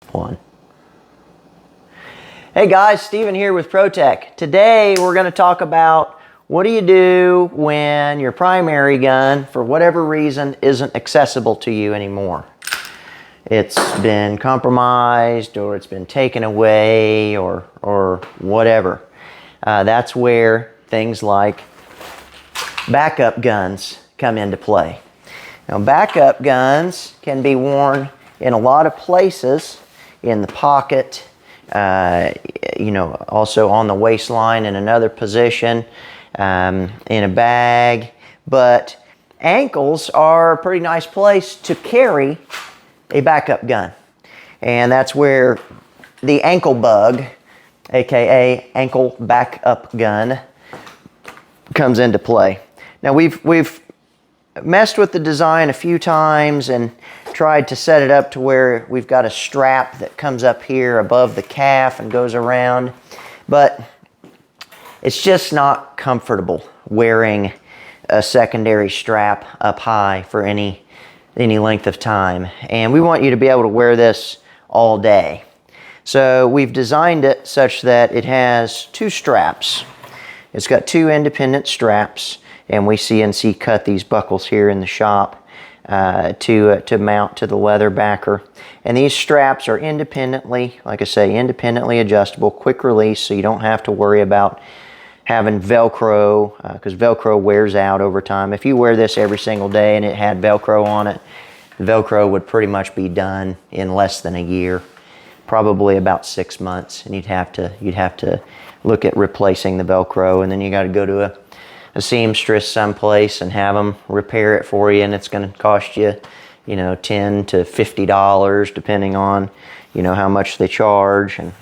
One. Hey guys, Steven here with ProTech. Today we're going to talk about what do you do when your primary gun, for whatever reason, isn't accessible to you anymore. It's been compromised, or it's been taken away, or whatever. That's where things like backup guns come into play. Now, backup guns can be worn in a lot of places, in the pocket, also on the waistline in another position, in a bag. But ankles are a pretty nice place to carry a backup gun. And that's where the ankle bug, aka ankle backup gun, comes into play. Now we've messed with the design a few times and tried to set it up to where we've got a strap that comes up here above the calf and goes around, but it's just not comfortable wearing a secondary strap up high for any length of time. And we want you to be able to wear this all day. So we've designed it such that it has two straps. It's got two independent straps, and we CNC cut these buckles here in the shop to mount to the leather backer. And these straps are independently, like I say, independently adjustable, quick release, so you don't have to worry about having Velcro, because Velcro wears out over time. If you wear this every single day and it had Velcro on it, the Velcro would pretty much be done in less than a year, probably about 6 months, and you'd have to look at replacing the Velcro, and then you got to go to a seamstress someplace and have them repair it for you, and it's going to cost you, $10 to $50 depending on, how much they charge, and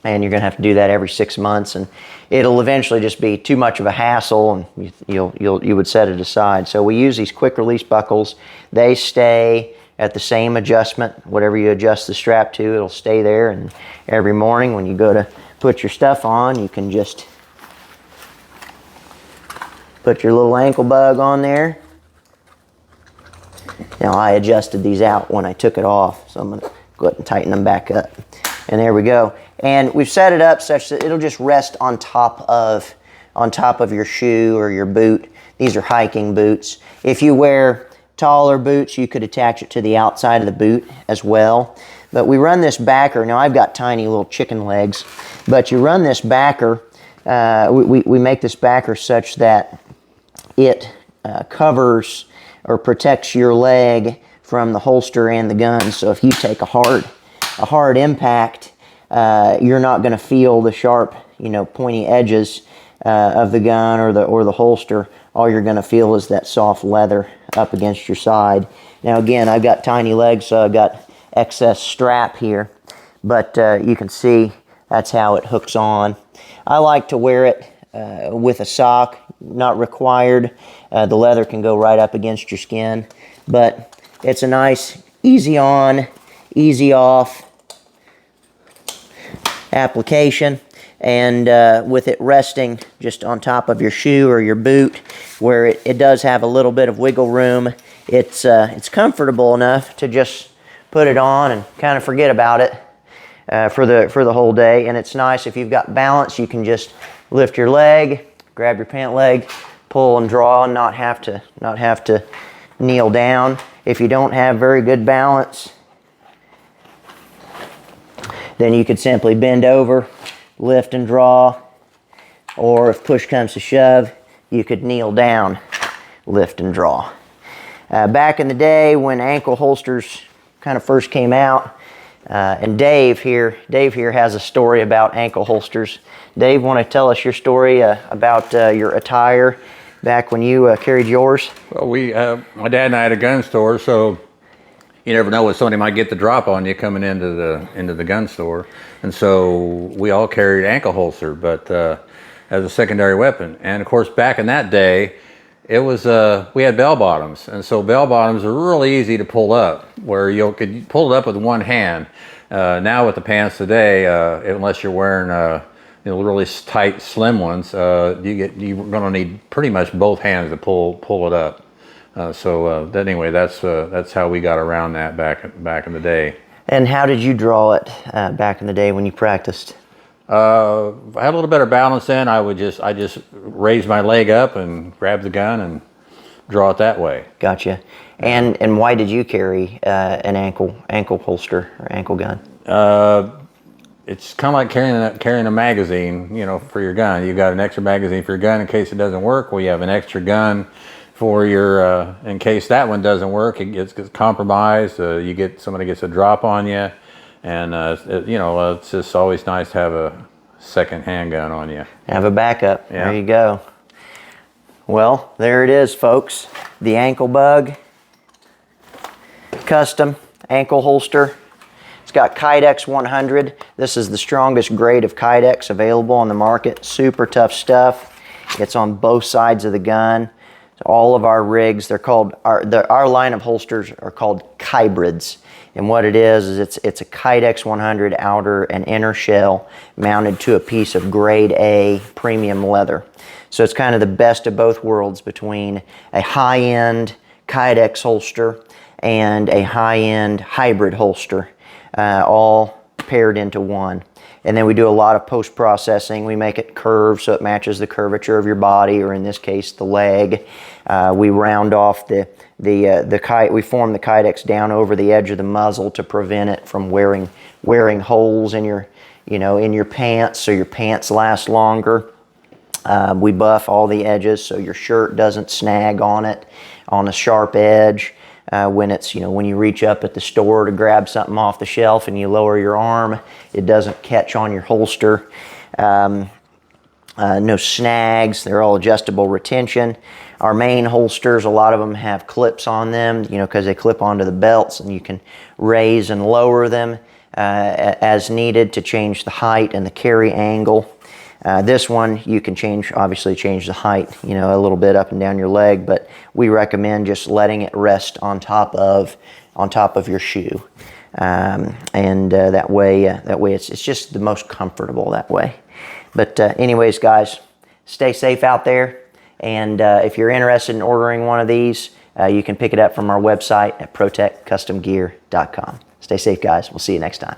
you're going to have to do that every 6 months, and it'll eventually just be too much of a hassle, and you would set it aside. So we use these quick release buckles. They stay at the same adjustment. Whatever you adjust the strap to, it'll stay there, and every morning when you go to put your stuff on, you can just put your little ankle bug on there. Now, I adjusted these out when I took it off, so I'm going to go ahead and tighten them back up. And there we go. And we've set it up such that it'll just rest on top of your shoe or your boot. These are hiking boots. If you wear taller boots, you could attach it to the outside of the boot as well. But we run this backer. Now, I've got tiny little chicken legs, but you run this backer. We make this backer such that it covers or protects your leg from the holster and the gun. So if you take a hard impact, you're not going to feel the sharp, pointy edges of the gun or the holster. All you're going to feel is that soft leather up against your side. Now again, I've got tiny legs, so I've got excess strap here, but you can see that's how it hooks on. I like to wear it with a sock, not required. The leather can go right up against your skin, but it's a nice easy on, easy off application. And with it resting just on top of your shoe or your boot, where it does have a little bit of wiggle room, it's comfortable enough to just put it on and kind of forget about it for the whole day. And it's nice if you've got balance, you can just lift your leg, grab your pant leg, pull and draw, and not have to kneel down. If you don't have very good balance, then you could simply bend over, lift and draw, or if push comes to shove, you could kneel down, lift and draw. Back in the day when ankle holsters kind of first came out, and Dave here has a story about ankle holsters. Dave, want to tell us your story about your attire back when you carried yours? Well, my dad and I had a gun store, so you never know when somebody might get the drop on you coming into the gun store, and so we all carried ankle holster, but as a secondary weapon. And of course, back in that day, it was we had bell bottoms, and so bell bottoms are really easy to pull up, where you could pull it up with one hand. Now with the pants today, unless you're wearing really tight, slim ones, you're going to need pretty much both hands to pull it up. Anyway, that's how we got around that back in the day. And how did you draw it back in the day when you practiced? I had a little better balance then. I just raise my leg up and grab the gun and draw it that way. Gotcha. And why did you carry an ankle holster or ankle gun? It's kind of like carrying a magazine, you know, for your gun. You got an extra magazine for your gun in case it doesn't work. Well, you have an extra gun for your in case that one doesn't work. It gets compromised. Somebody gets a drop on you, and you know, it's just always nice to have a second handgun on you. Have a backup. Yeah. There you go. Well, there it is, folks. The Ankle Bug custom ankle holster. It's got Kydex 100. This is the strongest grade of Kydex available on the market. Super tough stuff. It's on both sides of the gun. All of our rigs, they're called, our line of holsters are called Kybrids. And what it is it's a Kydex 100 outer and inner shell mounted to a piece of grade A premium leather. So it's kind of the best of both worlds between a high-end Kydex holster and a high-end hybrid holster, all paired into one. And then we do a lot of post-processing. We make it curved so it matches the curvature of your body, or in this case, the leg. We round off we form the Kydex down over the edge of the muzzle to prevent it from wearing holes in your pants, so your pants last longer. We buff all the edges so your shirt doesn't snag on it on a sharp edge. When you reach up at the store to grab something off the shelf and you lower your arm, it doesn't catch on your holster. No snags. They're all adjustable retention. Our main holsters, a lot of them have clips on them, because they clip onto the belts, and you can raise and lower them as needed to change the height and the carry angle. This one, you can obviously change the height, a little bit up and down your leg, but we recommend just letting it rest on top of your shoe. That way it's just the most comfortable that way. But anyways, guys, stay safe out there. And if you're interested in ordering one of these, you can pick it up from our website at protectcustomgear.com. Stay safe, guys. We'll see you next time.